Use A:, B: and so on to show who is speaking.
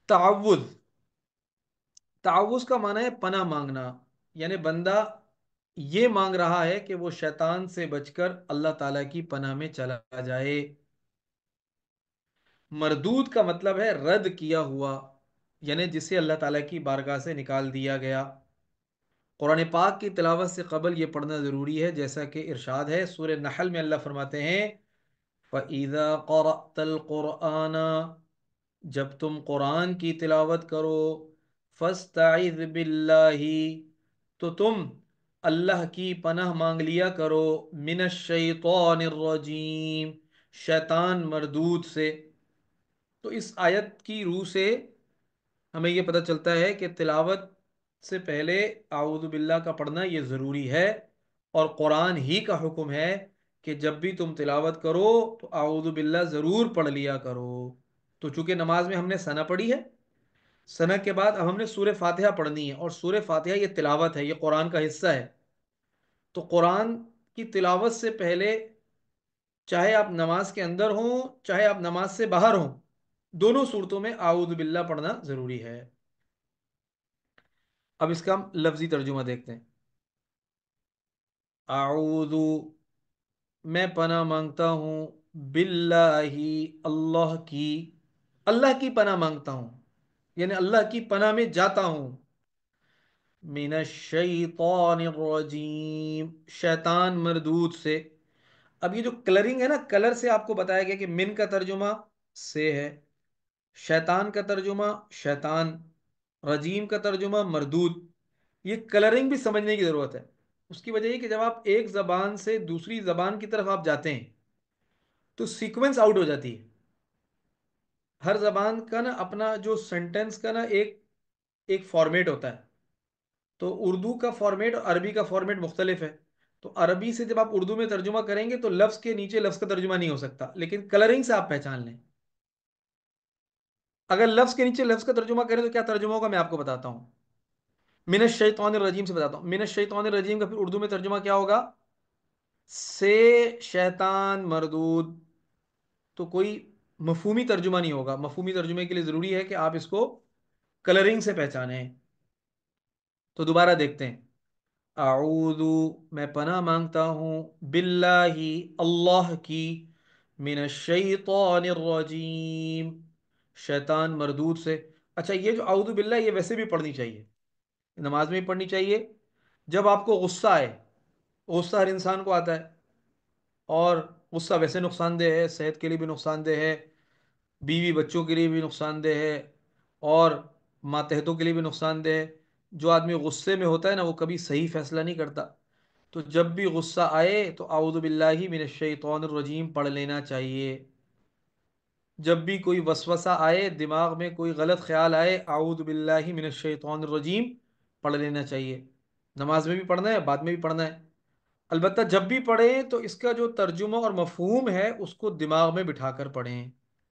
A: تعوذ، تعوذ کا معنی ہے پناہ مانگنا، یعنی بندہ یہ مانگ رہا ہے کہ وہ شیطان سے بچ کر اللہ تعالیٰ کی پناہ میں چلا جائے۔ مردود کا مطلب ہے رد کیا ہوا، یعنی جسے اللہ تعالیٰ کی بارگاہ سے نکال دیا گیا۔ قرآن پاک کی تلاوت سے قبل یہ پڑھنا ضروری ہے، جیسا کہ ارشاد ہے سورہ نحل میں، اللہ فرماتے ہیں فَإِذَا قَرَأْتَ الْقُرْآنَ، جب تم قرآن کی تلاوت کرو، فَاسْتَعِذْ بِاللَّهِ، تو تم اللہ کی پناہ مانگ لیا کرو، من الشیطان الرجیم، شیطان مردود سے۔ تو اس آیت کی روح سے ہمیں یہ پتہ چلتا ہے کہ تلاوت سے پہلے اعوذ باللہ کا پڑھنا یہ ضروری ہے، اور قرآن ہی کا حکم ہے کہ جب بھی تم تلاوت کرو تو اعوذ باللہ ضرور پڑھ لیا کرو۔ تو چونکہ نماز میں ہم نے ثنا پڑھی ہے، ثنا کے بعد اب ہم نے سورہ فاتحہ پڑھنی ہے، اور سورہ فاتحہ یہ تلاوت ہے، یہ قرآن کا حصہ ہے۔ تو قرآن کی تلاوت سے پہلے، چاہے آپ نماز کے اندر ہوں چاہے آپ نماز سے باہر ہوں، دونوں صورتوں میں اعوذ باللہ پڑھنا ضروری ہے۔ اب اس کا ہم لفظی ترجمہ دیکھتے ہیں۔ اعوذ، میں پناہ مانگتا ہوں، باللہ، اللہ کی، اللہ کی پناہ مانگتا ہوں، یعنی اللہ کی پناہ میں جاتا ہوں، من الشیطان الرجیم، شیطان مردود سے۔ اب یہ جو کلرنگ ہے نا، کلر سے آپ کو بتایا گیا کہ من کا ترجمہ سے ہے، شیطان کا ترجمہ شیطان، رجیم کا ترجمہ مردود۔ یہ کلرنگ بھی سمجھنے کی ضرورت ہے۔ اس کی وجہ یہ کہ جب آپ ایک زبان سے دوسری زبان کی طرف آپ جاتے ہیں تو سیکوینس آؤٹ ہو جاتی ہے۔ ہر زبان کا نا اپنا جو سینٹنس کا نا ایک ایک فارمیٹ ہوتا ہے۔ تو اردو کا فارمیٹ اور عربی کا فارمیٹ مختلف ہے۔ تو عربی سے جب آپ اردو میں ترجمہ کریں گے تو لفظ کے نیچے لفظ کا ترجمہ نہیں ہو سکتا، لیکن کلرنگ سے آپ پہچان لیں۔ اگر لفظ کے نیچے لفظ کا ترجمہ کریں تو کیا ترجمہ ہوگا، میں آپ کو بتاتا ہوں۔ من الشیطان الرجیم سے بتاتا ہوں، من الشیطان الرجیم کا پھر اردو میں ترجمہ کیا ہوگا، سے شیطان مردود۔ تو کوئی مفہومی ترجمہ نہیں ہوگا، مفہومی ترجمے کے لیے ضروری ہے کہ آپ اس کو کلرنگ سے پہچانیں۔ تو دوبارہ دیکھتے ہیں، اعوذ، میں پناہ مانگتا ہوں، باللہ، اللہ کی، من الشیطان الرجیم، شیطان مردود سے۔ اچھا، یہ جو اعوذ باللہ یہ ویسے بھی پڑھنی چاہیے، نماز میں بھی پڑھنی چاہیے۔ جب آپ کو غصہ آئے، غصہ ہر انسان کو آتا ہے، اور غصہ ویسے نقصان دہ ہے، صحت کے لیے بھی نقصان دہ ہے، بیوی بچوں کے لیے بھی نقصان دہ ہے، اور ماتحتوں کے لیے بھی نقصان دہ ہے۔ جو آدمی غصے میں ہوتا ہے نا وہ کبھی صحیح فیصلہ نہیں کرتا۔ تو جب بھی غصہ آئے تو اعوذ باللہ من الشیطان الرجیم پڑھ لینا چاہیے۔ جب بھی کوئی وسوسہ آئے، دماغ میں کوئی غلط خیال آئے، اعوذ باللہ من الشیطان الرجیم پڑھ لینا چاہیے۔ نماز میں بھی پڑھنا ہے، بعد میں بھی پڑھنا ہے۔ البتہ جب بھی پڑھیں تو اس کا جو ترجمہ اور مفہوم ہے اس کو دماغ میں بٹھا کر پڑھیں۔